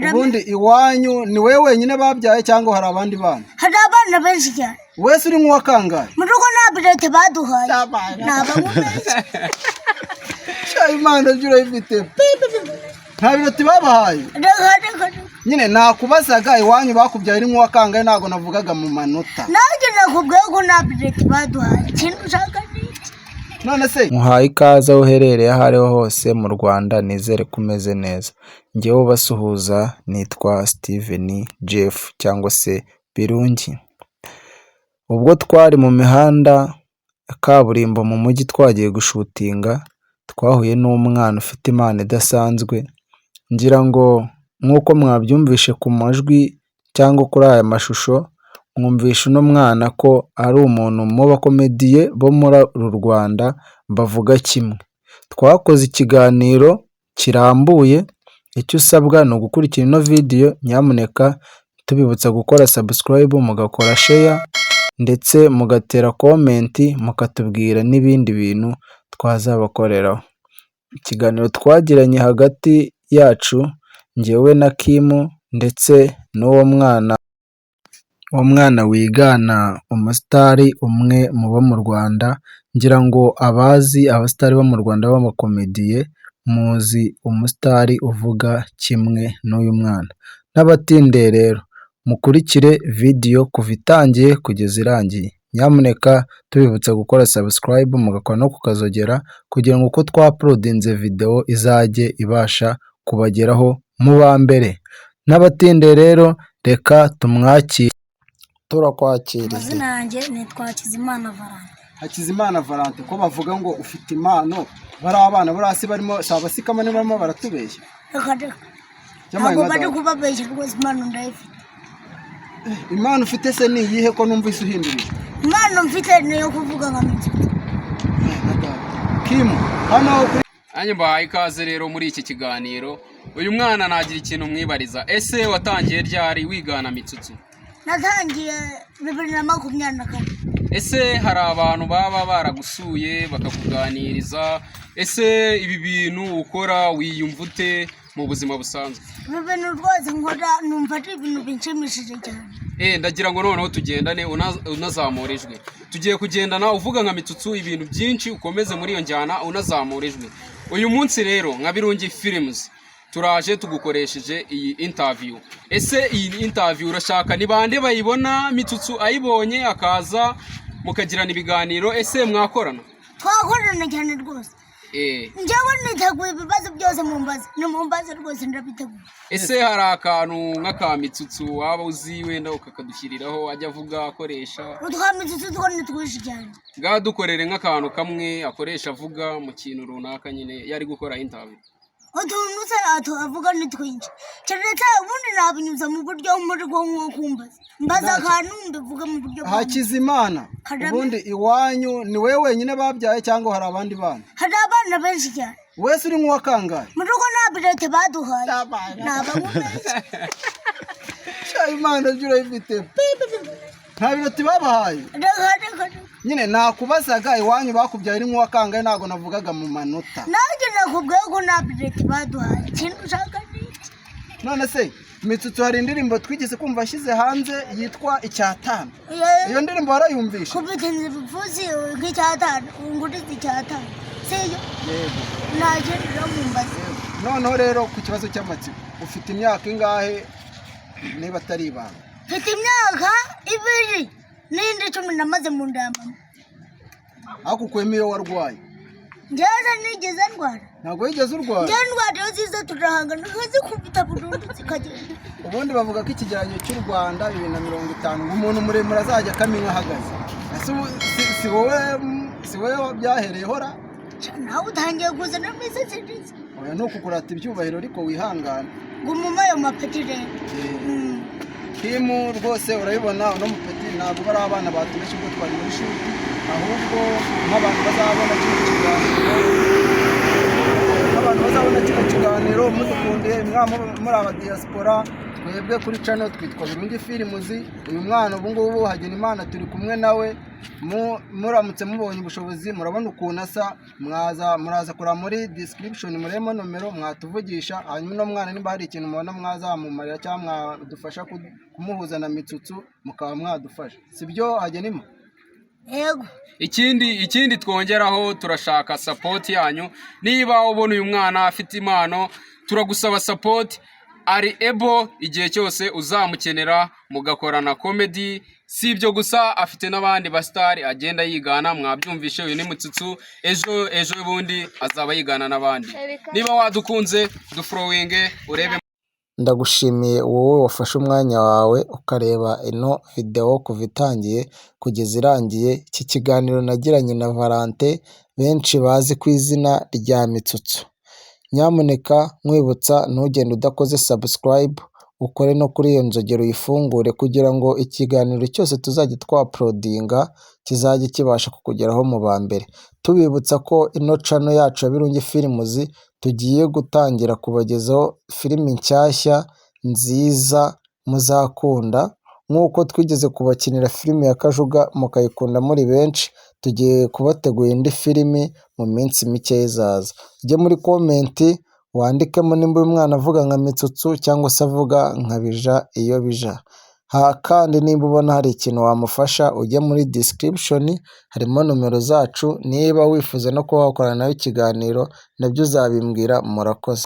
ubundi iwanyu ni wewe wenyine babyaye cyangwa hari abandi bana? Hari abana benshi cyane. Wese uri nk'uwa kangahe? Mu rugo nta birete baduhaye. Nabamubeshya. Imana jura ifite. Nta birete babahaye. Nyine nakubazaga iwanyu bakubyaye uri nk'uwa kangahe ntago navugaga mu manota. Nanjye nakubwiye ko nta birete baduhaye. Kintu ushaka none se muhaye ikaze aho uherereye aho ariho hose mu Rwanda, nizere ko umeze neza. Njyewe ubasuhuza nitwa Steven Jeff cyangwa se Birungi. Ubwo twari mu mihanda ya kaburimbo mu mujyi twagiye gushutinga, twahuye n'umwana ufite impano idasanzwe. Ngira ngo nk'uko mwabyumvishe ku majwi cyangwa kuri aya mashusho, mwumvishe uno mwana ko ari umuntu mu bakomediye bo muri uru Rwanda bavuga kimwe. Twakoze ikiganiro kirambuye, icyo usabwa ni ugukurikira ino video, nyamuneka tubibutsa gukora subscribe, mugakora share ndetse mugatera comment, mukatubwira n'ibindi bintu twazabakoreraho. Ikiganiro twagiranye hagati yacu njyewe na Kim ndetse n'uwo mwana wigana umusitari umwe mu bo mu Rwanda. Ngira ngo abazi abasitari bo mu Rwanda b'amakomediye muzi umusitari uvuga kimwe n'uyu mwana. N'abatinde rero mukurikire video kuva itangiye kugeza irangiye. Nyamuneka tubibutsa gukora subscribe, mugakora no kukazogera kugira ngo uko twauploadinze video izajye ibasha kubageraho mu ba mbere. N'abatinde rero reka tumwakire. Turakwakiriye. Amazina yanjye nitwa Hakizimana Valante. Hakizimana Valante, ko bavuga ngo ufite impano, bari abana bari hasi barimo sabasikama ne barimo baratubeshya. Ntabwo bari kubabeshya rwose, impano ndayifite. Impano ufite se ni iyihe ko numvise uhindurije? Impano mfite ni yo kuvuga nka Mitsutsu. Kim, hano Anye mbahaye ikaze rero muri iki kiganiro. Uyu mwana nagira ikintu mwibariza. Ese watangiye ryari wigana Mitsutsu? Natangiye 2024. Ese hari abantu baba baragusuye bakakuganiriza? Ese ibi bintu ukora wiyumva ute mu buzima busanzwe? Ibi bintu rwose nkora numva ari ibintu binshimishije cyane. Ndagira ngo noneho tugendane unazamura ijwi. Tugiye kugendana uvuga nka Mitsutsu ibintu byinshi, ukomeze muri iyo njyana unazamura ijwi. Uyu munsi rero nka Birungi Films turaje tugukoresheje iyi interview. Ese iyi interview urashaka ni bande bayibona? Mitsutsu ayibonye akaza mukagirana ibiganiro, ese mwakorana? Twakorana cyane rwose. Njyewe niteguye ibibazo byose mumbaze rwose ndabiteguye. Ese hari akantu nk'aka Mitsutsu waba uzi wenda ukakadushyiriraho ajya avuga akoresha? Utwa Mitsutsu two nitwishi cyane. Ngaho dukorere nk'akantu kamwe akoresha avuga mu kintu runaka nyine yari gukora interview. Utuntu se avuga ni twinshi. Cyeretse ubundi nabinyuza mu buryo muri bwo nko kumbaza. Mbaza akantu mbivuga mu buryo bwo. Hakizimana, ubundi iwanyu ni wewe wenyine babyaye cyangwa hari abandi bana? Hari abana benshi cyane. Wese uri nk'uwa kangahe? Mu rugo nta birete baduhaye. Nabamubeshya. Imana jura ifite. Nta birete babahaye. Nyine nakubazaga iwanyu bakubyaye uri nk'uwa kangahe ntago navugaga mu manota. Nanjye nakubwiye ko nta birete baduhaye. Kintu ushaka none se Mitsutsu hari indirimbo twigeze kumva ashyize hanze yitwa Icyatanu. Iyo ndirimbo warayumvisha? Kubiteza ibifuzi nk'icyatanu, unguriza icyatanu. Seyo? Yego. Nagendera mu mbazi. Noneho rero ku kibazo cy'amatsiko, ufite imyaka ingahe niba atari ibanga? Mfite imyaka 2 n'indi 10 namaze mu nda ya mama. Akukwemiye warwaye? Njyaza nigeze ndwara. Ntabwo wigeze urwara? Njya ndwara yo ziza turahangana nkazikubita burundu zikagenda. Ubundi bavuga ko ikigereranyo cy'u Rwanda 2050 umuntu muremure azajya kamenya ahagaze. Si wowe byahereye hora? Nawe utangiye kuzana imisatsi nziza. Oya no kukurata ibyubahiro ariko wihangana. Gumuma yo mapeti rero. Kim rwose urabibona uno mupeti ntabwo bari abana batumeshe ubwo twari muri shuri, ahubwo nk'abantu bazabona cy'u Rwanda. Abantu muzabona kino kiganiro mudukundiye muri aba diaspora. Twebwe kuri channel twitwa Birungi Films. Uyu mwana ubu ngubu Hagenimana turi kumwe nawe, muramutse mubonye ubushobozi murabona ukuntu asa, muraza kura muri description muremo nomero mwatuvugisha. Hanyuma no mwana nimba hari ikintu mubona mwazamumarira cyangwa mwadufasha kumuhuza na Mitsutsu mukaba mwadufasha, sibyo Hagenima? Yego. Ikindi twongeraho, turashaka support yanyu. Niba ubona uyu mwana afite impano, turagusaba support. Ari able igihe cyose uzamukenera mugakorana comedy. Si ibyo gusa, afite n'abandi basitari agenda yigana, mwabyumvishe. Uyu ni Mitsutsu, ejo bundi azaba yigana n'abandi. Niba wadukunze dufollowinge urebe. Ndagushimiye wowe wafashe umwanya wawe ukareba ino video kuva itangiye kugeza irangiye. Iki kiganiro nagiranye na Valentin benshi bazi ku izina rya Mitsutsu. Nyamuneka mwibutsa ntugende udakoze subscribe, ukore no kuri iyo nzogera uyifungure kugira ngo ikiganiro cyose tuzajya twaprodinga kizajye kibasha kukugeraho mu ba mbere. Tubibutsa ko ino channel yacu ya Birungi Films tugiye gutangira kubagezaho filimi nshyashya nziza muzakunda, nk'uko twigeze kubakinira filimi ya Kajuga mukayikunda muri benshi. Tugiye kubategura indi filimi mu minsi mike izaza. Ujye muri komenti wandikemo nimba uyu mwana avuga nka Mitsutsu cyangwa se avuga nka Bija iyo bija. Kandi nimba ubona hari ikintu wamufasha, ujye muri description harimo nomero zacu. Niba wifuza no kuba wakorana nawe ikiganiro nabyo uzabimbwira. Murakoze.